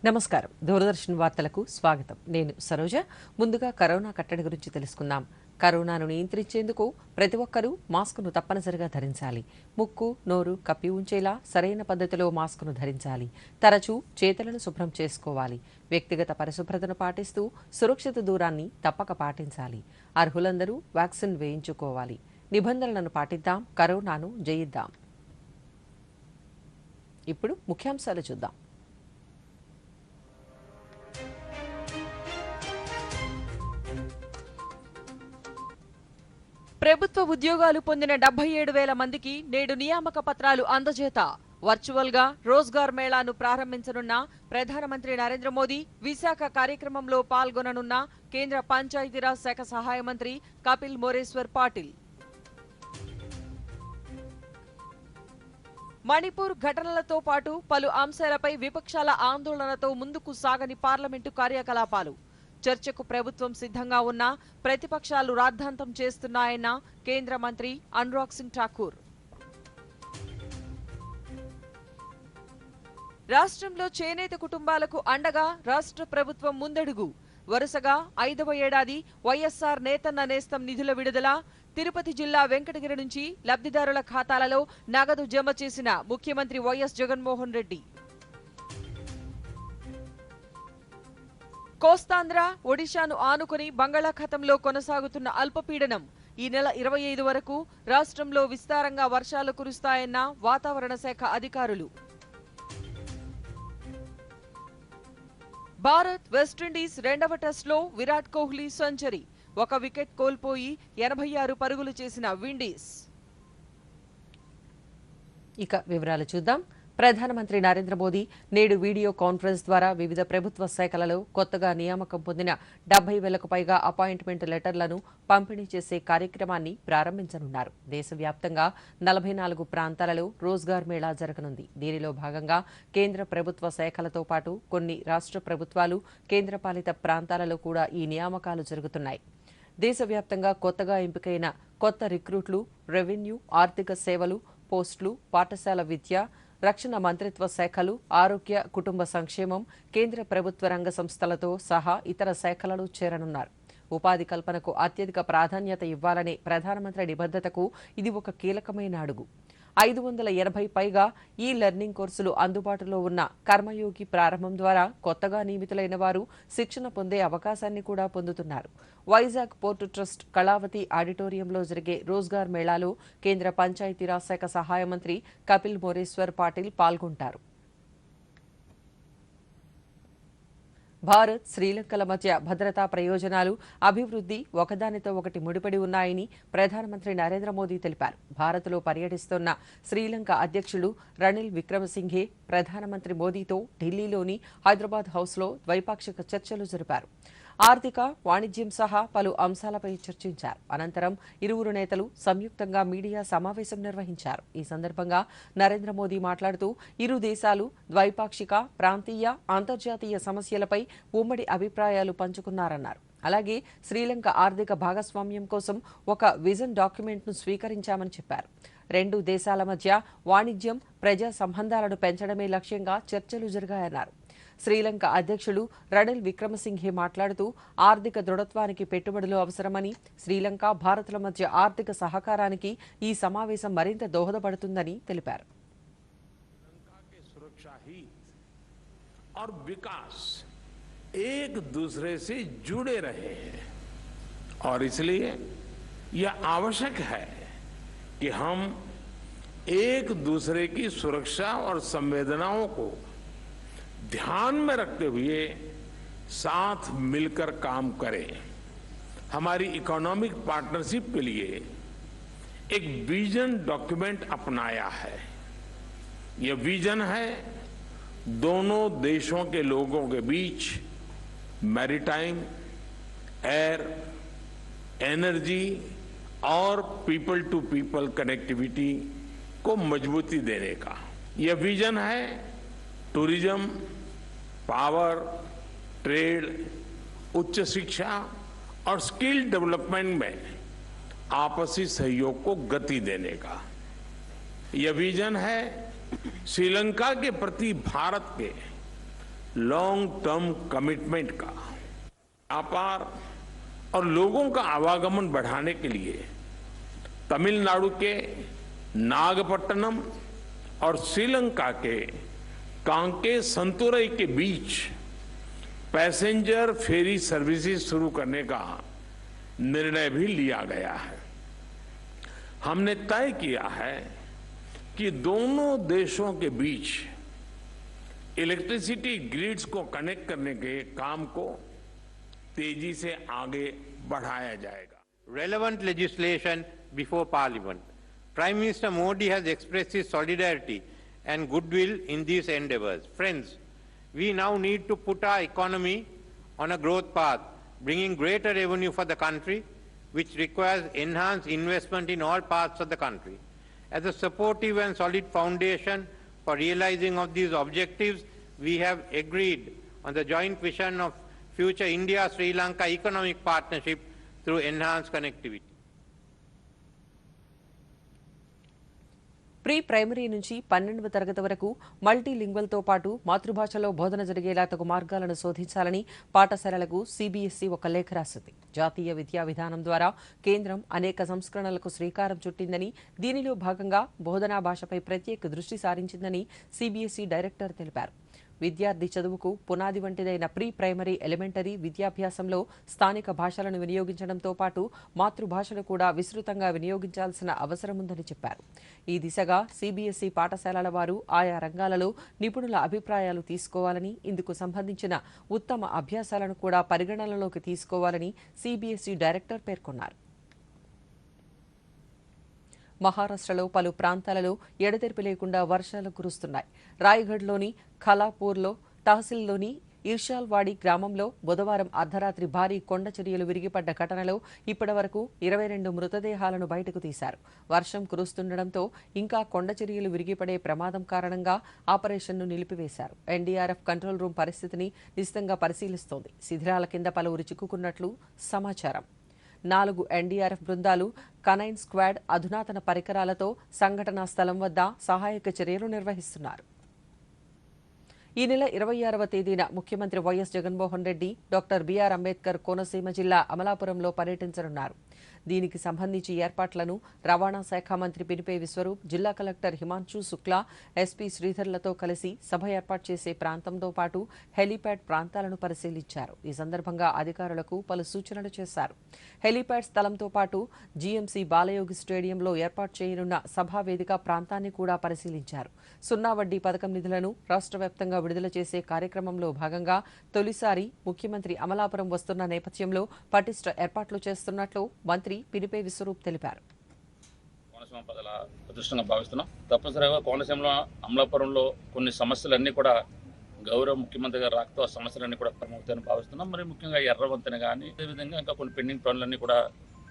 నమస్కారం. దూరదర్శన్ వార్తలకు స్వాగతం. నేను సరోజ. ముందుగా కరోనా కట్టడి గురించి తెలుసుకుందాం. కరోనాను నియంత్రించేందుకు ప్రతి ఒక్కరూ మాస్కును తప్పనిసరిగా ధరించాలి. ముక్కు, నోరు కప్పి ఉంచేలా సరైన పద్ధతిలో మాస్కును ధరించాలి. తరచూ చేతులను శుభ్రం చేసుకోవాలి. వ్యక్తిగత పరిశుభ్రతను పాటిస్తూ సురక్షిత దూరాన్ని తప్పక పాటించాలి. అర్హులందరూ వ్యాక్సిన్ వేయించుకోవాలి. నిబంధనలను పాటిద్దాం, కరోనాను జయిద్దాం. ఇప్పుడు ముఖ్యాంశాలు చూద్దాం. ప్రభుత్వ ఉద్యోగాలు పొందిన 77,000 మందికి నేడు నియామక పత్రాలు అందజేత. వర్చువల్ గా రోజ్గార్ మేళాను ప్రారంభించనున్న ప్రధానమంత్రి నరేంద్ర మోదీ విశాఖ కార్యక్రమంలో పాల్గొననున్న కేంద్ర పంచాయతీరాజ్ శాఖ సహాయ మంత్రి కపిల్ మోరేశ్వర్ పాటిల్. మణిపూర్ ఘటనలతో పాటు పలు అంశాలపై విపక్షాల ఆందోళనతో ముందుకు సాగని పార్లమెంటు కార్యకలాపాలు. చర్చకు ప్రభుత్వం సిద్ధంగా ఉన్నా ప్రతిపక్షాలు రాద్ధాంతం చేస్తున్నాయన్న కేంద్ర మంత్రి అనురాగ్ సింగ్ ఠాకూర్. రాష్ట్రంలో చేనేత కుటుంబాలకు అండగా రాష్ట్ర ప్రభుత్వం ముందడుగు. వరుసగా 5వ ఏడాది వైఎస్ఆర్ నేతన్న నేస్తం నిధుల విడుదల. తిరుపతి జిల్లా వెంకటగిరి నుంచి లబ్ధిదారుల ఖాతాలలో నగదు జమ చేసిన ముఖ్యమంత్రి వైఎస్ జగన్మోహన్ రెడ్డి. కోస్తాంధ్ర, ఒడిశాను ఆనుకుని బంగాళాఖాతంలో కొనసాగుతున్న అల్పపీడనం ఈ నెల 25 వరకు రాష్ట్రంలో విస్తారంగా వర్షాలు కురుస్తాయన్న వాతావరణ శాఖ అధికారులు. భారత్ వెస్టిండీస్ 2వ టెస్టులో విరాట్ కోహ్లీ సెంచరీ. 1 వికెట్ కోల్పోయి 86 పరుగులు చేసిన విండీస్. ఇక వివరాలు చూద్దాం. ప్రధానమంత్రి నరేంద్ర మోదీ నేడు వీడియో కాన్ఫరెన్స్ ద్వారా వివిధ ప్రభుత్వ శాఖలలో కొత్తగా నియామకం పొందిన 70,000కు పైగా అపాయింట్మెంట్ లెటర్లను పంపిణీ చేసే కార్యక్రమాన్ని ప్రారంభించనున్నారు. దేశవ్యాప్తంగా 44 ప్రాంతాలలో రోజ్గార్ మేళా జరగనుంది. దీనిలో భాగంగా కేంద్ర ప్రభుత్వ శాఖలతో పాటు కొన్ని రాష్ట్ర ప్రభుత్వాలు, కేంద్రపాలిత ప్రాంతాలలో కూడా ఈ నియామకాలు జరుగుతున్నాయి. దేశవ్యాప్తంగా కొత్తగా ఎంపికైన కొత్త రిక్రూట్లు రెవెన్యూ, ఆర్థిక సేవలు, పోస్టులు, పాఠశాల విద్య, రక్షణ మంత్రిత్వ శాఖలు, ఆరోగ్య, కుటుంబ సంక్షేమం, కేంద్ర ప్రభుత్వ రంగ సంస్థలతో సహా ఇతర శాఖలలో చేరనున్నారు. ఉపాధి కల్పనకు అత్యధిక ప్రాధాన్యత ఇవ్వాలనే ప్రధానమంత్రి నిబద్ధతకు ఇది ఒక కీలకమైన అడుగు. 580 పైగా ఈ లెర్నింగ్ కోర్సులు అందుబాటులో ఉన్న కర్మయోగి ప్రారంభం ద్వారా కొత్తగా నియమితులైన వారు శిక్షణ పొందే అవకాశాన్ని కూడా పొందుతున్నారు. వైజాగ్ పోర్టు ట్రస్ట్ కళావతి ఆడిటోరియంలో జరిగే రోజ్గార్ మేళాలో కేంద్ర పంచాయతీరాజ్ శాఖ సహాయ మంత్రి కపిల్ మోరేశ్వర్ పాటిల్ పాల్గొంటారు. భారత్, శ్రీలంకల మధ్య భద్రతా ప్రయోజనాలు, అభివృద్ధి ఒకదానితో ఒకటి ముడిపడి ఉన్నాయని ప్రధానమంత్రి నరేంద్ర మోదీ తెలిపారు. భారత్లో పర్యటిస్తున్న శ్రీలంక అధ్యక్షుడు రనిల్ విక్రమసింఘే ప్రధానమంత్రి మోదీతో ఢిల్లీలోని హైదరాబాద్ హౌస్లో ద్వైపాక్షిక చర్చలు జరిపారు. ఆర్థిక, వాణిజ్యం సహా పలు అంశాలపై చర్చించారు. అనంతరం ఇరువురు నేతలు సంయుక్తంగా మీడియా సమావేశం నిర్వహించారు. ఈ సందర్భంగా నరేంద్ర మోదీ మాట్లాడుతూ ఇరు దేశాలు ద్వైపాక్షిక, ప్రాంతీయ, అంతర్జాతీయ సమస్యలపై ఉమ్మడి అభిప్రాయాలు పంచుకున్నారన్నారు. అలాగే శ్రీలంక ఆర్థిక భాగస్వామ్యం కోసం ఒక విజన్ డాక్యుమెంట్ను స్వీకరించామని చెప్పారు. 2 దేశాల మధ్య వాణిజ్యం, ప్రజా సంబంధాలను పెంచడమే లక్ష్యంగా చర్చలు జరిగాయన్నారు. శ్రీలంక అధ్యక్షుడు రనిల్ విక్రమసింఘే మాట్లాడుతూ ఆర్థిక దృఢత్వానికి పెట్టుబడులు అవసరమని, శ్రీలంక, భారత్ల మధ్య ఆర్థిక సహకారానికి ఈ సమావేశం మరింత దోహదపడుతుందని తెలిపారు. एक दूसरे से जुड़े रहे हैं और इसलिए यह आवश्यक है कि हम एक दूसरे की सुरक्षा और संवेदनाओं को ध्यान में रखते हुए साथ मिलकर काम करें. हमारी इकोनॉमिक पार्टनरशिप के लिए एक विजन डॉक्यूमेंट अपनाया है. यह विजन है दोनों देशों के लोगों के बीच मैरीटाइम, एयर, एनर्जी और पीपल टू पीपल कनेक्टिविटी को मजबूती देने का. यह विजन है टूरिज्म, पावर, ट्रेड, उच्च शिक्षा और स्किल डेवलपमेंट में आपसी सहयोग को गति देने का. यह विजन है श्रीलंका के प्रति भारत के लॉन्ग टर्म कमिटमेंट का। व्यापार और लोगों का आवागमन बढ़ाने के लिए तमिलनाडु के नागपट्टनम और श्रीलंका के कांके संतुरई के बीच पैसेंजर फेरी सर्विसेज शुरू करने का निर्णय भी लिया गया है। हमने तय किया है कि दोनों देशों के बीच इलेक्ट्रिसिटी ग्रिड्स को कनेक्ट करने के काम को तेजी से आगे बढ़ाया जाएगा। Relevant legislation before Parliament. Prime Minister Modi has expressed his solidarity and goodwill in these endeavours. Friends, we now need to put our economy on a growth path, bringing greater revenue for the country, which requires enhanced investment in all parts of the country. As a supportive and solid foundation for realizing of these objectives, we have agreed on the joint vision of future India-Sri Lanka economic partnership through enhanced connectivity. Pre primary నుంచి 12వ తరగతి వరకు మల్టీలింగ్వల్తో పాటు మాతృభాషలో బోధన జరిగేలా తగు మార్గాలను శోధించాలని పాఠశాలలకు సీబీఎస్ఈ ఒక లేఖ రాసింది. జాతీయ విద్యా విధానం ద్వారా కేంద్రం అనేక సంస్కరణలకు శ్రీకారం చుట్టిందని, దీనిలో భాగంగా బోధనా భాషపై ప్రత్యేక దృష్టి సారించిందని సీబీఎస్ఈ డైరెక్టర్ తెలిపారు. విద్యార్థి చదువుకు పునాది వంటిదైన ప్రీ ప్రైమరీ ఎలిమెంటరీ విద్యాభ్యాసంలో స్థానిక భాషలను వినియోగించడంతో పాటు మాతృభాషను కూడా విస్తృతంగా వినియోగించాల్సిన అవసరముందని చెప్పారు. ఈ దిశగా సీబీఎస్ఈ పాఠశాలల వారు ఆయా రంగాలలో నిపుణుల అభిప్రాయాలు తీసుకోవాలని, ఇందుకు సంబంధించిన ఉత్తమ అభ్యాసాలను కూడా పరిగణనలోకి తీసుకోవాలని సీబీఎస్ఈ డైరెక్టర్ పేర్కొన్నారు. మహారాష్ట్రలో పలు ప్రాంతాలలో ఎడతెరిపి లేకుండా వర్షాలు కురుస్తున్నాయి. రాయ్గఢ్లోని ఖలాపూర్లో తహసీల్లోని ఇర్షాల్వాడి గ్రామంలో బుధవారం అర్ధరాత్రి భారీ కొండ చర్యలు విరిగిపడ్డ ఘటనలో ఇప్పటివరకు 22 మృతదేహాలను బయటకు తీశారు. వర్షం కురుస్తుండటంతో ఇంకా కొండ చర్యలు విరిగిపడే ప్రమాదం కారణంగా ఆపరేషన్ను నిలిపివేశారు. ఎన్డీఆర్ఎఫ్ కంట్రోల్ రూమ్ పరిస్థితిని నిశితంగా పరిశీలిస్తోంది. శిథిరాల కింద పలువురు చిక్కుకున్నట్లు సమాచారం. 4 ఎన్డీఆర్ఎఫ్ బృందాలు, కనైన్ స్క్వాడ్ అధునాతన పరికరాలతో సంఘటనా స్థలం వద్ద సహాయక చర్యలు నిర్వహిస్తున్నారు. ఈ నెల 26వ తేదీన ముఖ్యమంత్రి YS Jaganmohan Reddy doctor BR Ambedkar Konaseema జిల్లా అమలాపురంలో పర్యటించనున్నారు. దీనికి సంబంధించి ఏర్పాట్లను రవాణా శాఖ మంత్రి పినిపే విశ్వరూప్, జిల్లా కలెక్టర్ హిమాంశు శుక్లా, ఎస్పీ శ్రీధర్లతో కలిసి సభ ఏర్పాటు చేసే ప్రాంతంతో పాటు హెలీప్యాడ్ ప్రాంతాలను పరిశీలించారు. ఈ సందర్భంగా అధికారులకు పలు సూచనలు చేశారు. హెలీప్యాడ్ స్థలంతో పాటు జీఎంసీ బాలయోగి స్టేడియంలో ఏర్పాటు చేయనున్న సభా వేదిక ప్రాంతాన్ని కూడా పరిశీలించారు. సున్నా వడ్డీ పథకం నిధులను రాష్ట్ర వ్యాప్తంగా విడుదల చేసే కార్యక్రమంలో భాగంగా తొలిసారి ముఖ్యమంత్రి అమలాపురం వస్తున్న నేపథ్యంలో పటిష్ట ఏర్పాట్లు చేస్తున్నట్లు మంత్రి పినిపే విశ్వరూప్ తెలిపారు. కోనసీమ ప్రజల అదృష్టంగా భావిస్తున్నాం. తప్పనిసరిగా కోనసీమలో అమలాపురంలో కొన్ని సమస్యలన్నీ కూడా గౌరవ ముఖ్యమంత్రి గారు రాకతో ఆ సమస్యలన్నీ కూడా పరిమవుతాయని భావిస్తున్నాం. మరి ముఖ్యంగా ఎర్రవంతెన కానీ అదేవిధంగా ఇంకా కొన్ని పెండింగ్ పనులన్నీ కూడా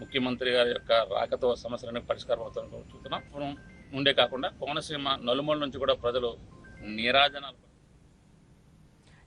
ముఖ్యమంత్రి గారి యొక్క రాకతో సమస్యలన్నీ పరిష్కారం అవుతాయని చూస్తున్నాం. ఉండే కాకుండా కోనసీమ నలుమూల నుంచి కూడా ప్రజలు నీరాజనాలు.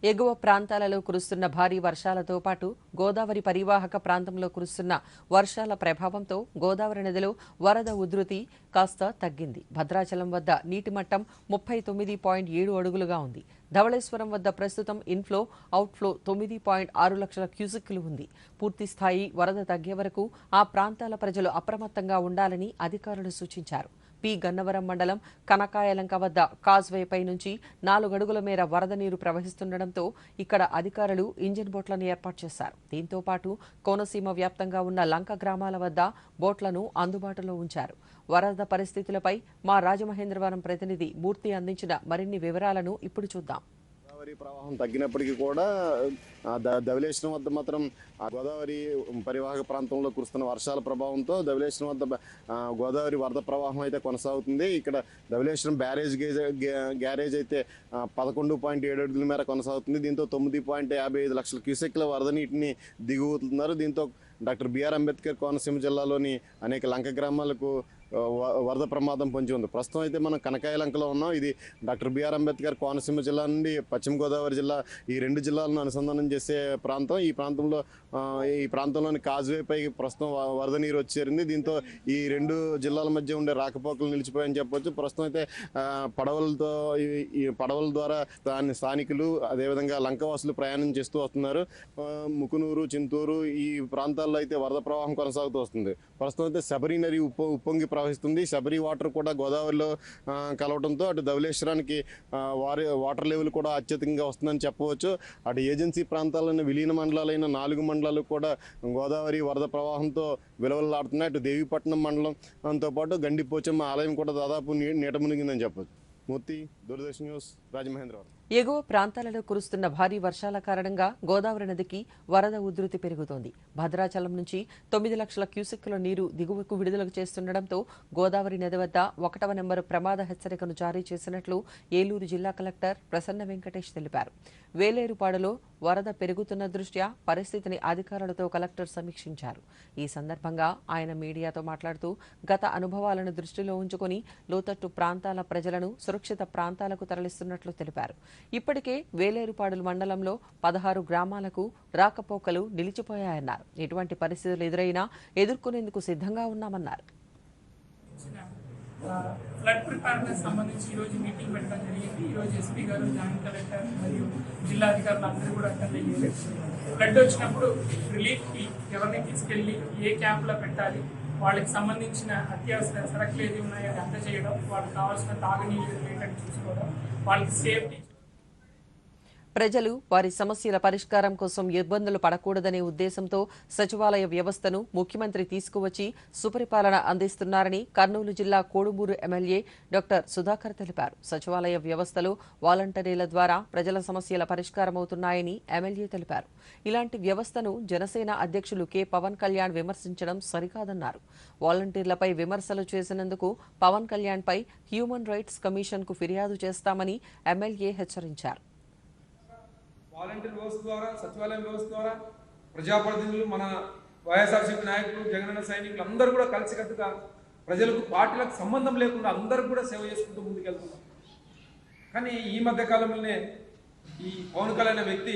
ఎగువ ప్రాంతాలలో కురుస్తున్న భారీ వర్షాలతో పాటు గోదావరి పరివాహక ప్రాంతంలో కురుస్తున్న వర్షాల ప్రభావంతో గోదావరి నదిలో వరద ఉధృతి కాస్త తగ్గింది. భద్రాచలం వద్ద నీటి మట్టం 39.7 అడుగులుగా ఉంది. ధవళేశ్వరం వద్ద ప్రస్తుతం ఇన్ఫ్లో అవుట్ఫ్లో 9.6 లక్షల క్యూసెక్కులు ఉంది. పూర్తి స్థాయి వరద తగ్గే వరకు ఆ ప్రాంతాల ప్రజలు అప్రమత్తంగా ఉండాలని అధికారులు సూచించారు. పి గన్నవరం మండలం కనకాయలంక వద్ద కాజ్వేపై నుంచి 4 అడుగుల మేర వరద నీరు ప్రవహిస్తుండటంతో ఇక్కడ అధికారులు ఇంజిన్ బోట్లను ఏర్పాటు చేశారు. దీంతో పాటు కోనసీమ వ్యాప్తంగా ఉన్న లంక గ్రామాల వద్ద బోట్లను అందుబాటులో ఉంచారు. వరద పరిస్థితులపై మా రాజమహేంద్రవరం ప్రతినిధి మూర్తి అందించిన మరిన్ని వివరాలను ఇప్పుడు చూద్దాం. గోదావరి ప్రవాహం తగ్గినప్పటికీ కూడా ధవళేశ్వరం వద్ద మాత్రం గోదావరి పరివాహక ప్రాంతంలో కురుస్తున్న వర్షాల ప్రభావంతో ధవళేశ్వరం వద్ద గోదావరి వరద ప్రవాహం అయితే కొనసాగుతుంది. ఇక్కడ ధవళేశ్వరం గ్యారేజ్ అయితే 11.7 అడుగుల మేర కొనసాగుతుంది. దీంతో 9.55 లక్షల క్యూసెక్ల వరద నీటిని దిగుతున్నారు. దీంతో డాక్టర్ బీఆర్ అంబేద్కర్ కోనసీమ జిల్లాలోని అనేక లంక గ్రామాలకు వరద ప్రమాదం పొంచి ఉంది. ప్రస్తుతం అయితే మనం కనకాయలంకలో ఉన్నాం. ఇది డాక్టర్ బిఆర్ అంబేద్కర్ కోనసీమ జిల్లా నుండి పశ్చిమ గోదావరి జిల్లా, ఈ రెండు జిల్లాలను అనుసంధానం చేసే ప్రాంతం. ఈ ప్రాంతంలోని కాజ్వే పైకి ప్రస్తుతం వరద నీరు వచ్చి చేరింది. దీంతో ఈ రెండు జిల్లాల మధ్య ఉండే రాకపోకలు నిలిచిపోయాయని చెప్పొచ్చు. ప్రస్తుతం అయితే ఈ పడవల ద్వారా స్థానికులు అదేవిధంగా లంకవాసులు ప్రయాణం చేస్తూ వస్తున్నారు. ముకునూరు, చింతూరు ఈ ప్రాంతాల్లో అయితే వరద ప్రవాహం కొనసాగుతూ వస్తుంది. ప్రస్తుతం అయితే శబరి నది ఉప్పొంగి ప్రవహిస్తుంది. శబరి వాటర్ కూడా గోదావరిలో కలవడంతో అటు ధవళేశ్వరానికి వాటర్ లెవెల్ కూడా అత్యధికంగా వస్తుందని చెప్పవచ్చు. అటు ఏజెన్సీ ప్రాంతాలైన విలీన మండలాలైన 4 మండలాలు కూడా గోదావరి వరద ప్రవాహంతో విలవలాడుతున్నాయి. అటు దేవీపట్నం మండలంతో పాటు గండిపోచమ్మ ఆలయం కూడా దాదాపు నీట మునిగిందని చెప్పవచ్చు. మూర్తి, దూరదర్శన్ న్యూస్, రాజమహేంద్రవరం. ఎగువ ప్రాంతాలలో కురుస్తున్న భారీ వర్షాల కారణంగా గోదావరి నదికి వరద ఉధృతి పెరుగుతోంది. భద్రాచలం నుంచి 9 లక్షల క్యూసెక్కుల నీరు దిగువకు విడుదల చేస్తుండటంతో గోదావరి నది వద్ద 1వ నెంబరు ప్రమాద హెచ్చరికను జారీ చేసినట్లు ఏలూరు జిల్లా కలెక్టర్ ప్రసన్న వెంకటేష్ తెలిపారు. వేలేరుపాడులో వరద పెరుగుతున్న దృష్ట్యా పరిస్థితిని అధికారులతో కలెక్టర్ సమీక్షించారు. ఈ సందర్భంగా ఆయన మీడియాతో మాట్లాడుతూ గత అనుభవాలను దృష్టిలో ఉంచుకుని లోతట్టు ప్రాంతాల ప్రజలను సురక్షిత ప్రాంతాలకు తరలిస్తున్నట్లు తెలిపారు. ఇప్పటికే వేలేరుపాడు మండలంలో 16 గ్రామాలకు రాకపోకలు నిలిచిపోయాయన్నారు. ఎటువంటి పరిస్థితులు ఎదురైనా ఎదుర్కొనేందుకు సిద్ధంగా ఉన్నామన్నారు. ఫ్లడ్ ప్రిపేర్నెస్ సంబంధించి ఈరోజు మీటింగ్ పెట్టడం జరిగింది. ఈరోజు ఎస్పీ గారు, జాయింట్ కలెక్టర్ మరియు జిల్లా అధికారులు అందరూ కూడా అటెండ్ అయ్యారు. ఫ్లడ్ వచ్చినప్పుడు రిలీఫ్కి ఎవరిని తీసుకెళ్ళి ఏ క్యాంప్లో పెట్టాలి, వాళ్ళకి సంబంధించిన అత్యవసర సరుకులు ఏది ఉన్నాయో అది అందజేయడం, వాళ్ళకి కావాల్సిన తాగునీళ్ళు రిలేటెడ్ చూసుకోవడం, వాళ్ళకి సేఫ్టీ. ప్రజలు వారి సమస్యల పరిష్కారం కోసం ఇబ్బందులు పడకూడదనే ఉద్దేశంతో సచివాలయ వ్యవస్థను ముఖ్యమంత్రి తీసుకువచ్చి సుపరిపాలన అందిస్తున్నారని కర్నూలు జిల్లా కోడుమూరు ఎమ్మెల్యే డాక్టర్ సుధాకర్ తెలిపారు. సచివాలయ వ్యవస్థలో వాలంటీర్ల ద్వారా ప్రజల సమస్యల పరిష్కారమవుతున్నాయని ఎమ్మెల్యే తెలిపారు. ఇలాంటి వ్యవస్థను జనసేన అధ్యక్షులు కె పవన్ కళ్యాణ్ విమర్శించడం సరికాదన్నారు. వాలంటీర్లపై విమర్శలు చేసినందుకు పవన్ కళ్యాణ్పై హ్యూమన్ రైట్స్ కమిషన్కు ఫిర్యాదు చేస్తామని ఎమ్మెల్యే హెచ్చరించారు. వాలంటీర్ వ్యవస్థ ద్వారా, సచివాలయం వ్యవస్థ ద్వారా ప్రజాప్రతినిధులు, మన వైఎస్ఆర్సీపీ నాయకులు, జగనన్న సైనికులు అందరూ కూడా కలిసికట్టుగా ప్రజలకు, పార్టీలకు సంబంధం లేకుండా అందరూ కూడా సేవ చేసుకుంటూ ముందుకెళ్తున్నారు. కానీ ఈ మధ్య కాలంలోనే ఈ పవన్ కళ్యాణ్ అనే వ్యక్తి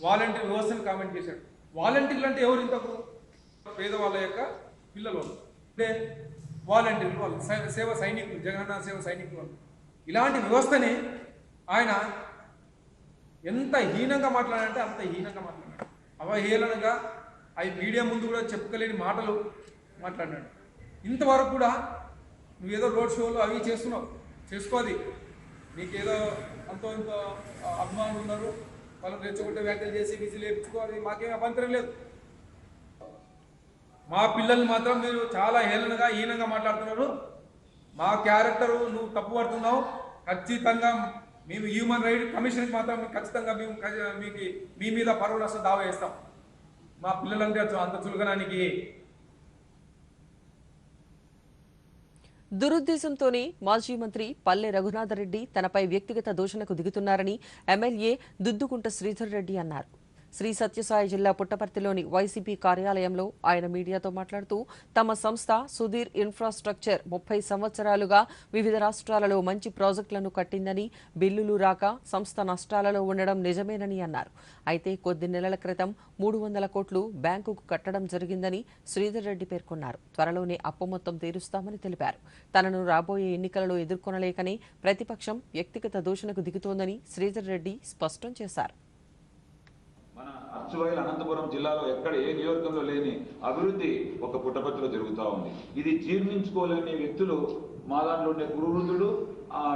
వాలంటీర్ వ్యవస్థను కామెంట్ చేశాడు. వాలంటీర్లు అంటే ఎవరు? ఇంతకు పేదవాళ్ళ యొక్క పిల్లలు అంటే వాలంటీర్లు, వాళ్ళు సేవ సైనికులు, జగనన్న సేవ సైనికులు. ఇలాంటి వ్యవస్థని ఆయన ఎంత హీనంగా మాట్లాడాడంటే అంత హీనంగా మాట్లాడాడు. అవహేళనగా అవి మీడియా ముందు కూడా చెప్పుకోలేని మాటలు మాట్లాడాడు. ఇంతవరకు కూడా నువ్వేదో రోడ్ షోలు అవి చేస్తున్నావు, చేసుకోది. నీకేదో అంతో ఇంత అభిమానులు ఉన్నారు, వాళ్ళు రెచ్చగొట్టే వ్యాఖ్యలు చేసి విజిల్ వేయించుకోవాలి, మాకేం అభ్యంతరం లేదు. మా పిల్లల్ని మాత్రం మీరు చాలా హేళనగా, హీనంగా మాట్లాడుతున్నారు. మా క్యారెక్టరు నువ్వు తప్పు పడుతున్నావు. ఖచ్చితంగా మేము హ్యూమన్ రైట్ కమిషన్కి మాత్రం ఖచ్చితంగా మేము మీ మీద పరువు నష్టం దావా వేస్తాం. మా పిల్లలంటే అంత చులకనానికి. దురుద్దేశంతోనే మాజీ మంత్రి పల్లె రఘునాథరెడ్డి తనపై వ్యక్తిగత దూషణకు దిగుతున్నారని ఎమ్మెల్యే దుద్దుకుంట శ్రీధర్ రెడ్డి అన్నారు. శ్రీ సత్యసాయి జిల్లా పుట్టపర్తిలోని వైసీపీ కార్యాలయంలో ఆయన మీడియాతో మాట్లాడుతూ తమ సంస్థ సుధీర్ ఇన్ఫ్రాస్ట్రక్చర్ 30 సంవత్సరాలుగా వివిధ రాష్ట్రాలలో మంచి ప్రాజెక్టులను కట్టిందని, బిల్లులు రాక సంస్థ నష్టాలలో ఉండడం నిజమేనని అన్నారు. అయితే కొద్ది నెలల క్రితం 300 కోట్లు బ్యాంకుకు కట్టడం జరిగిందని శ్రీధర్ రెడ్డి పేర్కొన్నారు. త్వరలోనే అప్పు మొత్తం తీరుస్తామని తెలిపారు. తనను రాబోయే ఎన్నికలలో ఎదుర్కొనలేకనే ప్రతిపక్షం వ్యక్తిగత దూషణకు దిగుతోందని శ్రీధర్ రెడ్డి స్పష్టం చేశారు. మన అచ్చువైల్ అనంతపురం జిల్లాలో ఎక్కడ ఏ నియోజకంలో లేని అభివృద్ధి ఒక పుట్టపర్తిలో జరుగుతూ ఉంది. ఇది జీర్ణించుకోలేని వ్యక్తులు మా దాంట్లో ఉండే కురువృద్ధుడు,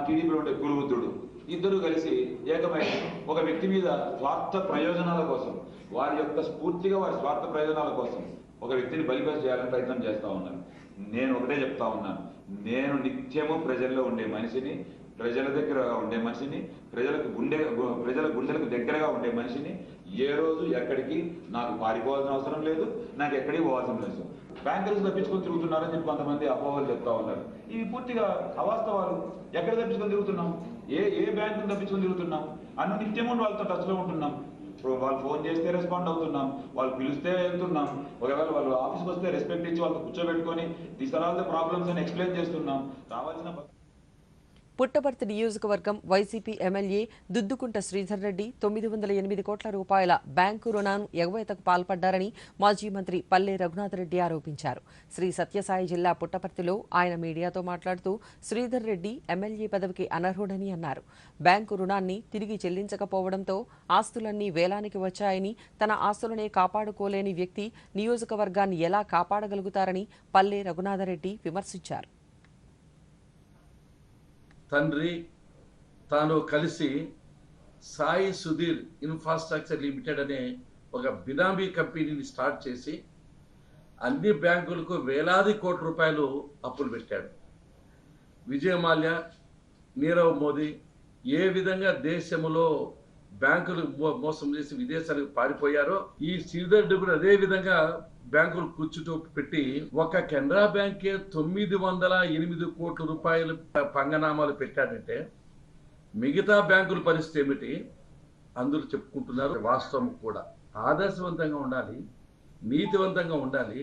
టీడీపీలో ఉండే కురువృద్ధుడు ఇద్దరు కలిసి ఏకమై ఒక వ్యక్తి మీద స్వార్థ ప్రయోజనాల కోసం, వారి యొక్క స్ఫూర్తిగా వారి స్వార్థ ప్రయోజనాల కోసం ఒక వ్యక్తిని బలిపేసి చేయాలని ప్రయత్నం చేస్తూ ఉన్నారు. నేను ఒకటే చెప్తా ఉన్నాను, నేను నిత్యము ప్రజల్లో ఉండే మనిషిని, ప్రజల దగ్గర ఉండే మనిషిని, ప్రజల గుండెలకు దగ్గరగా ఉండే మనిషిని. ఏ రోజు ఎక్కడికి నాకు పారిపోవాల్సిన అవసరం లేదు, నాకు ఎక్కడికి పోవాల్సిన లేదు. బ్యాంకులు తప్పించుకొని తిరుగుతున్నారని చెప్పి కొంతమంది అపోహలు చెప్తా ఉన్నారు. ఇవి పూర్తిగా అవాస్తవాలు. ఎక్కడ తప్పించుకొని తిరుగుతున్నాం? ఏ బ్యాంకులు తప్పించుకొని తిరుగుతున్నాం? నిత్యము వాళ్ళతో టచ్లో ఉంటున్నాం. వాళ్ళు ఫోన్ చేస్తే రెస్పాండ్ అవుతున్నాం, వాళ్ళు పిలిస్తే వెళ్తున్నాం, ఒకవేళ వాళ్ళు ఆఫీస్కి వస్తే రెస్పెక్ట్ ఇచ్చి వాళ్ళతో కూర్చోబెట్టుకొని these are all the problems అని ఎక్స్ప్లెయిన్ చేస్తున్నాం. రావాల్సిన పుట్టపర్తి నియోజకవర్గం వైసీపీ ఎమ్మెల్యే దుద్దుకుంట శ్రీధర్ రెడ్డి 908 కోట్ల రూపాయల బ్యాంకు రుణాన్ని ఎగవేతకు పాల్పడ్డారని మాజీ మంత్రి పల్లె రఘునాథరెడ్డి ఆరోపించారు. శ్రీ సత్యసాయి జిల్లా పుట్టపర్తిలో ఆయన మీడియాతో మాట్లాడుతూ శ్రీధర్ రెడ్డి ఎమ్మెల్యే పదవికి అనర్హుడని అన్నారు. బ్యాంకు రుణాన్ని తిరిగి చెల్లించకపోవడంతో ఆస్తులన్నీ వేలానికి వచ్చాయని, తన ఆస్తులనే కాపాడుకోలేని వ్యక్తి నియోజకవర్గాన్ని ఎలా కాపాడగలుగుతారని పల్లె రఘునాథరెడ్డి విమర్శించారు. తండ్రి తాను కలిసి సాయి సుధీర్ ఇన్ఫ్రాస్ట్రక్చర్ లిమిటెడ్ అనే ఒక బినామీ కంపెనీని స్టార్ట్ చేసి అన్ని బ్యాంకులకు వేలాది కోట్ల రూపాయలు అప్పులు పెట్టాడు. విజయ్ మాల్యా, నీరవ్ మోదీ ఏ విధంగా దేశంలో బ్యాంకులు మోసం చేసి విదేశాలకు పారిపోయారో ఈ శ్రీధర్ రెడ్డి కూడా అదే విధంగా బ్యాంకులు కూర్చుటూ పెట్టి ఒక కెనరా బ్యాంకే 908 కోట్ల రూపాయలు పంగనామాలు పెట్టాడంటే మిగతా బ్యాంకుల పరిస్థితి ఏమిటి అందరూ చెప్పుకుంటున్నారు. వాస్తవం కూడా ఆదర్శవంతంగా ఉండాలి, నీతివంతంగా ఉండాలి,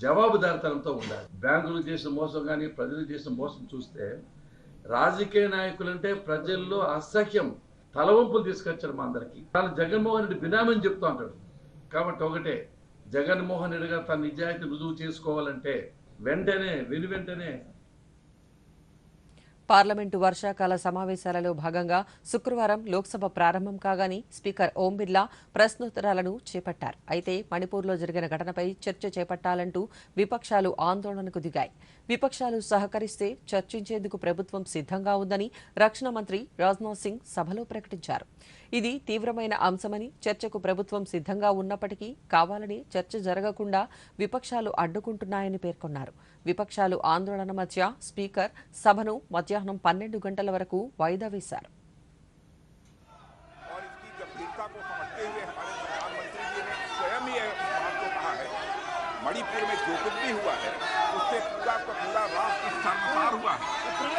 జవాబుదారితనంతో ఉండాలి. బ్యాంకులు చేసిన మోసం కానీ ప్రజలు చేసిన మోసం చూస్తే రాజకీయ నాయకులంటే ప్రజల్లో అసహ్యం, తలవంపులు తీసుకొచ్చారు మా అందరికీ. తాను జగన్మోహన్ రెడ్డి బినామని చెప్తూ ఉంటాడు. కాబట్టి ఒకటే, జగన్మోహన్ రెడ్డి గారు తన నిజాయితీ రుజువు చేసుకోవాలంటే వెంటనే పార్లమెంటు వర్షాకాల సమావేశాలలో భాగంగా శుక్రవారం లోక్సభ ప్రారంభం కాగానే స్పీకర్ ఓం బిర్లా ప్రశ్నోత్తరాలను చేపట్టారు. అయితే మణిపూర్లో జరిగిన ఘటనపై చర్చ చేపట్టాలంటూ విపక్షాలు ఆందోళనకు దిగాయి. విపక్షాలు సహకరిస్తే చర్చించేందుకు ప్రభుత్వం సిద్ధంగా ఉందని రక్షణ మంత్రి రాజ్నాథ్ సింగ్ సభలో ప్రకటించారు. ఇది తీవ్రమైన అంశమని, చర్చకు ప్రభుత్వం సిద్ధంగా ఉన్నప్పటికీ కావాలని చర్చ జరగకుండా విపక్షాలు అడ్డుకుంటున్నాయని పేర్కొన్నారు. విపక్షాలు ఆందోళన మధ్య స్పీకర్ సభను మధ్యాహ్నం 12 గంటల వరకు వాయిదా వేశారు. मणिपुर में जो कुछ भी हुआ है उससे पूरा का पूरा राष्ट्र शर्मसार हुआ है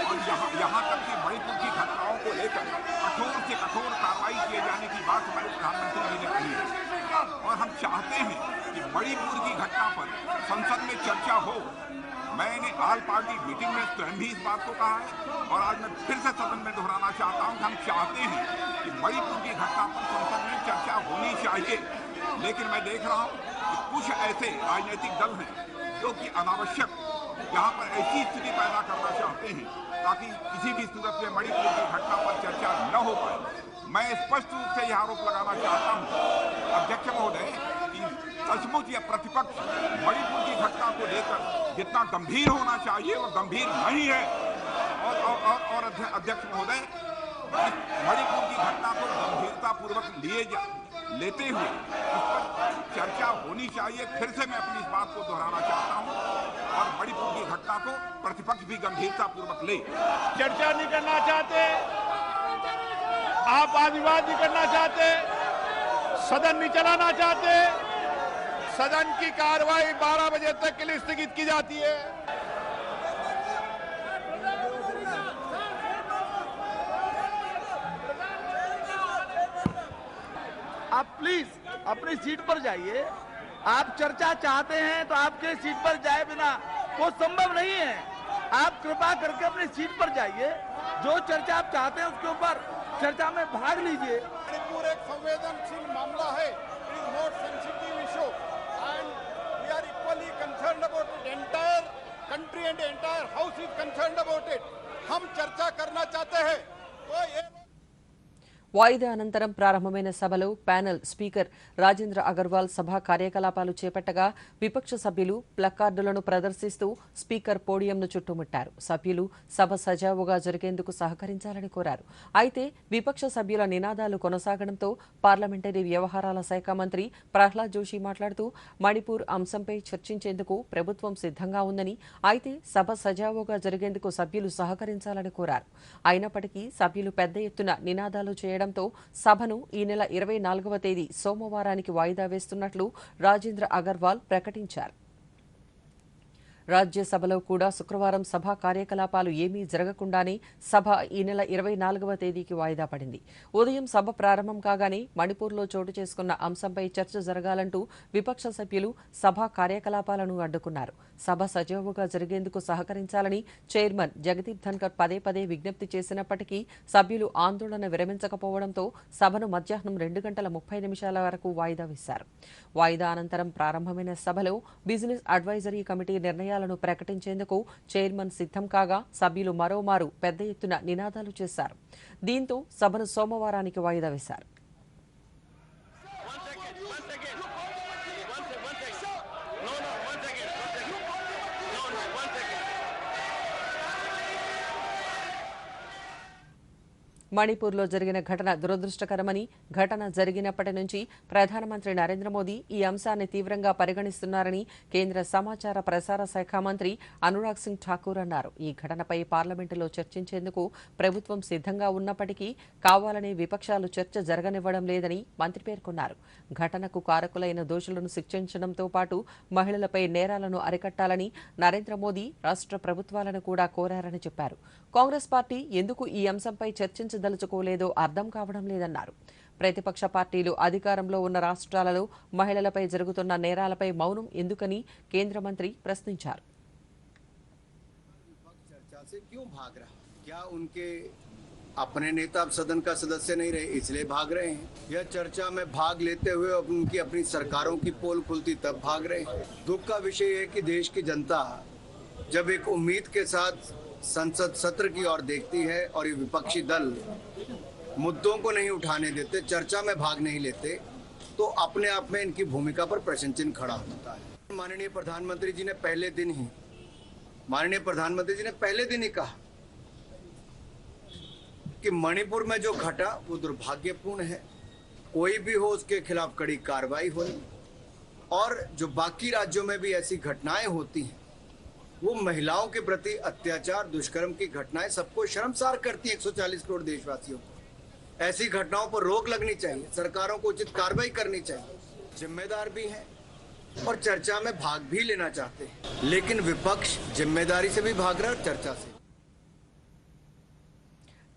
और यहाँ तक कि मणिपुर की घटनाओं को लेकर कठोर से कठोर कार्रवाई किए जाने की बात हमारे प्रधानमंत्री जी ने कही है और हम चाहते हैं कि मणिपुर की घटना पर संसद में चर्चा हो। मैंने ऑल पार्टी मीटिंग में स्वयं भी इस बात को कहा है और आज मैं फिर से सदन में दोहराना चाहता हूँ कि हम चाहते हैं कि मणिपुर की घटना पर संसद में चर्चा होनी चाहिए। लेकिन मैं देख रहा हूँ कि कुछ ऐसे राजनीतिक दल हैं जो कि अनावश्यक यहाँ पर ऐसी स्थिति पैदा करना चाहते हैं ताकि किसी भी सूरत में मणिपुर की घटना पर चर्चा न हो पाए। मैं स्पष्ट रूप से यह आरोप लगाना चाहता हूँ अध्यक्ष महोदय कि सचमुच यह प्रतिपक्ष मणिपुर की घटना को लेकर जितना गंभीर होना चाहिए वो गंभीर नहीं है और अध्यक्ष महोदय मणिपुर की घटना को गंभीरतापूर्वक लेते हुए इस पर चर्चा होनी चाहिए। फिर से मैं अपनी इस बात को दोहराना चाहता हूं और मणिपुर की घटना को प्रतिपक्ष भी गंभीरतापूर्वक ले। चर्चा नहीं करना चाहते, आप वाद नहीं करना चाहते, सदन नहीं चलाना चाहते, सदन की कार्रवाई 12 बजे तक के लिए स्थगित की जाती है। आप प्लीज अपनी सीट पर जाइए। आप चर्चा चाहते हैं तो आपके सीट पर जाए बिना वो संभव नहीं है। आप कृपा करके अपनी सीट पर जाइए, जो चर्चा आप चाहते हैं उसके ऊपर चर्चा में भाग लीजिए। मणिपुर एक संवेदनशील मामला है, it is not sensitive issue and we are equally concerned about it. Entire country and entire house is concerned about it. हम चर्चा करना चाहते हैं तो ये వాయిదా అనంతరం ప్రారంభమైన సభలో ప్యానెల్ స్పీకర్ రాజేంద్ర అగర్వాల్ సభా కార్యకలాపాలు చేపట్టగా విపక్ష సభ్యులు ప్లకార్డులను ప్రదర్శిస్తూ స్పీకర్ పోడియంను చుట్టుముట్టారు. సభ్యులు సభ సజావుగా జరిగేందుకు సహకరించాలని కోరారు. అయితే విపక్ష సభ్యుల నినాదాలు కొనసాగడంతో పార్లమెంటరీ వ్యవహారాల శాఖ మంత్రి ప్రహ్లాద్ జోషి మాట్లాడుతూ మణిపూర్ అంశంపై చర్చించేందుకు ప్రభుత్వం సిద్ధంగా ఉందని, అయితే సభ సజావుగా జరిగేందుకు సభ్యులు సహకరించాలని కోరారు. అయినప్పటికీ సభ్యులు పెద్ద ఎత్తున నినాదాలు చేయడం సభను ఈ నెల 24వ తేదీ సోమవారానికి వాయిదా వేస్తున్నట్లు రాజేంద్ర అగర్వాల్ ప్రకటించారు. రాజ్యసభలో కూడా శుక్రవారం సభా కార్యకలాపాలు ఏమీ జరగకుండానే సభ ఈ నెల 24వ తేదీకి వాయిదా పడింది. ఉదయం సభ ప్రారంభం కాగానే మణిపూర్లో చోటు చేసుకున్న అంశంపై చర్చ జరగాలంటూ విపక్ష సభ్యులు సభా కార్యకలాపాలను అడ్డుకున్నారు. సభ సజావుగా జరిగేందుకు సహకరించాలని చైర్మన్ జగదీప్ ధన్కర్ పదే పదే విజ్ఞప్తి చేసినప్పటికీ సభ్యులు ఆందోళన విరమించకపోవడంతో సభను మధ్యాహ్నం 2:30 వరకు వాయిదా వేశారు. వాయిదా అనంతరం ప్రారంభమైన సభలో బిజినెస్ అడ్వైజరీ కమిటీ నిర్ణయాలను ప్రకటించేందుకు చైర్మన్ సిద్ధం కాగా సభ్యులు మరోమారు పెద్ద ఎత్తున నినాదాలు చేశారు. దీంతో సభను సోమవారానికి వాయిదా వేశారు. మణిపూర్లో జరిగిన ఘటన దురదృష్టకరమని, ఘటన జరిగినప్పటి నుంచి ప్రధానమంత్రి నరేంద్ర మోదీ ఈ అంశాన్ని తీవ్రంగా పరిగణిస్తున్నారని కేంద్ర సమాచార ప్రసార శాఖ మంత్రి అనురాగ్ సింగ్ ఠాకూర్ అన్నారు. ఈ ఘటనపై పార్లమెంటులో చర్చించేందుకు ప్రభుత్వం సిద్ధంగా ఉన్నప్పటికీ కావాలనే విపక్షాలు చర్చ జరగనివ్వడం లేదని మంత్రి పేర్కొన్నారు. ఘటనకు కారకులైన దోషులను శిక్షించడంతో పాటు మహిళలపై నేరాలను అరికట్టాలని నరేంద్ర మోదీ రాష్ట్ర ప్రభుత్వాలను కూడా కోరారని చెప్పారు. కాంగ్రెస్ పార్టీ ఎందుకు ఈ అంశంపై చర్చించదలుచుకోలేదో అర్థం కావడం లేదన్నారు. ప్రతిపక్ష పార్టీలు అధికారంలో ఉన్న రాష్ట్రాలలో మహిళలపై జరుగుతున్న నేరాలపై మౌనం ఎందుకని కేంద్ర మంత్రి ప్రశ్నించారు. अपने नेता अब सदन का सदस्य नहीं रहे इसलिए भाग रहे हैं। यह चर्चा में भाग लेते हुए उनकी अपनी सरकारों की पोल खुलती तब भाग रहे हैं। दुख का विषय है कि देश की जनता जब एक उम्मीद के साथ संसद सत्र की ओर देखती है और ये विपक्षी दल मुद्दों को नहीं उठाने देते, चर्चा में भाग नहीं लेते, तो अपने आप में इनकी भूमिका पर प्रश्न चिन्ह खड़ा होता है। माननीय प्रधानमंत्री जी ने पहले दिन ही कहा कि मणिपुर में जो घटा वो दुर्भाग्यपूर्ण है, कोई भी हो उसके खिलाफ कड़ी कार्रवाई होनी, और जो बाकी राज्यों में भी ऐसी घटनाएं होती हैं वो महिलाओं के प्रति अत्याचार दुष्कर्म की घटनाएं सबको शर्मसार करती हैं। 140 करोड़ देशवासियों को ऐसी घटनाओं पर रोक लगनी चाहिए, सरकारों को उचित कार्रवाई करनी चाहिए। जिम्मेदार भी हैं और चर्चा में भाग भी लेना चाहते हैं, लेकिन विपक्ष जिम्मेदारी से भी भाग रहा है, चर्चा से।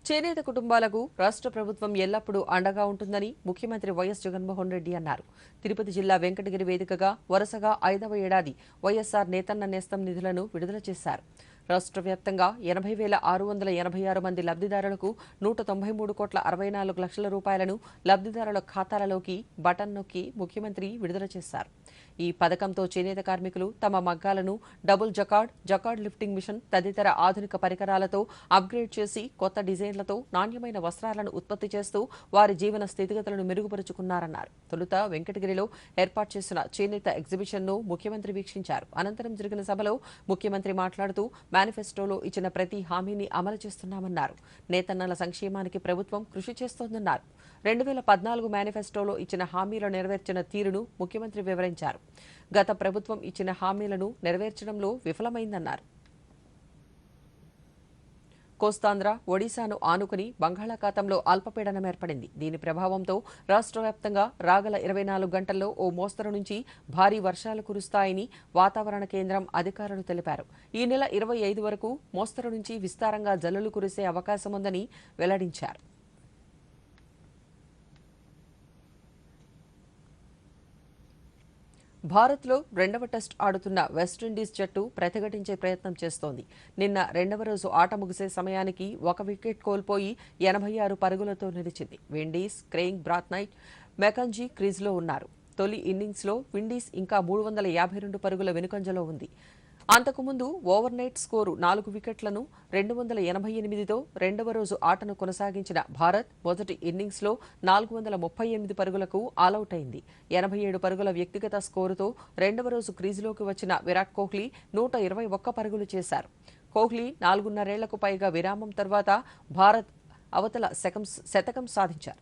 చేనేత కుటుంబాలకు రాష్ట్ర ప్రభుత్వం ఎల్లప్పుడూ అండగా ఉంటుందని ముఖ్యమంత్రి వైఎస్ జగన్మోహన్ రెడ్డి అన్నారు. తిరుపతి జిల్లా వెంకటగిరి వేదికగా వరుసగా 5వ ఏడాది వైఎస్ఆర్ నేతన్న నేస్తం నిధులను విడుదల చేశారు. రాష్ట్ర వ్యాప్తంగా 80,686 మంది లబ్ధిదారులకు 193,64 లక్షల రూపాయలను లబ్ధిదారుల ఖాతాలలోకి బటన్ నొక్కి ముఖ్యమంత్రి విడుదల చేశారు. ఈ పథకంతో చేనేత కార్మికులు తమ మగ్గాలను డబుల్ జకార్డ్ లిఫ్టింగ్ మిషన్ తదితర ఆధునిక పరికరాలతో అప్గ్రేడ్ చేసి కొత్త డిజైన్లతో నాణ్యమైన వస్త్రాలను ఉత్పత్తి చేస్తూ వారి జీవన స్థితిగతులను మెరుగుపరుచుకున్నారన్నారు. తొలుత వెంకటగిరిలో ఏర్పాటు చేసిన చేనేత ఎగ్జిబిషన్ను ముఖ్యమంత్రి వీక్షించారు. అనంతరం జరిగిన సభలో ముఖ్యమంత్రి మాట్లాడుతూ మేనిఫెస్టోలో ఇచ్చిన ప్రతి హామీని అమలు చేస్తున్నామన్నారు. నేతన్నల సంక్షేమానికి ప్రభుత్వం కృషి చేస్తోందన్నారు. 2014 మేనిఫెస్టోలో ఇచ్చిన హామీలను నెరవేర్చిన తీరును ముఖ్యమంత్రి వివరించారు. గత ప్రభుత్వం ఇచ్చిన హామీలను నెరవేర్చడంలో విఫలమైందన్నారు. కోస్తాంధ్ర, ఒడిశాను ఆనుకుని బంగాళాఖాతంలో అల్పపీడనం ఏర్పడింది. దీని ప్రభావంతో రాష్ట్ర వ్యాప్తంగా రాగల 24 గంటల్లో ఓ మోస్తరు నుంచి భారీ వర్షాలు కురుస్తాయని వాతావరణ కేంద్రం అధికారులు తెలిపారు. ఈ నెల 25 వరకు మోస్తరు నుంచి విస్తారంగా జల్లులు కురిసే అవకాశముందని వెల్లడించారు. భారత్లో 2వ టెస్ట్ ఆడుతున్న వెస్టిండీస్ జట్టు ప్రతిఘటించే ప్రయత్నం చేస్తోంది. నిన్న 2వ రోజు ఆట ముగిసే సమయానికి 1 వికెట్ కోల్పోయి 86 పరుగులతో నిలిచింది. విండీస్ క్రెయిగ్ బ్రాత్నైట్, మెకంజీ క్రీజ్లో ఉన్నారు. తొలి ఇన్నింగ్స్లో విండీస్ ఇంకా 352 పరుగుల వెనుకంజలో ఉంది. అంతకుముందు ఓవర్నైట్ స్కోరు 4 వికెట్లను 288తో 2వ రోజు ఆటను కొనసాగించిన భారత్ మొదటి ఇన్నింగ్స్లో 438 పరుగులకు ఆలౌట్ అయింది. 87 పరుగుల వ్యక్తిగత స్కోరుతో 2వ రోజు క్రీజులోకి వచ్చిన విరాట్ కోహ్లీ 121 పరుగులు చేశారు. కోహ్లీ 4.5 పైగా విరామం తర్వాత భారత్ అవతల శతకం సాధించారు.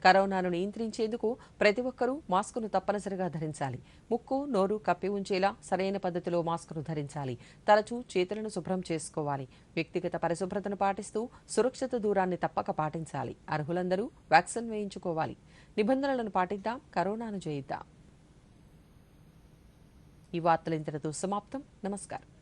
కరోనాను నియంత్రించేందుకు ప్రతి ఒక్కరూ మాస్కును తప్పనిసరిగా ధరించాలి. ముక్కు, నోరు కప్పి ఉంచేలా సరైన పద్ధతిలో మాస్కును ధరించాలి. తరచూ చేతులను శుభ్రం చేసుకోవాలి. వ్యక్తిగత పరిశుభ్రతను పాటిస్తూ సురక్షిత దూరాన్ని తప్పక పాటించాలి. అర్హులందరూ వ్యాక్సిన్ వేయించుకోవాలి. నిబంధనలను పాటిద్దాం, కరోనాను జయిద్దాం. ఈ వార్తలు ఇంతటితో సమాప్తం. నమస్కారం.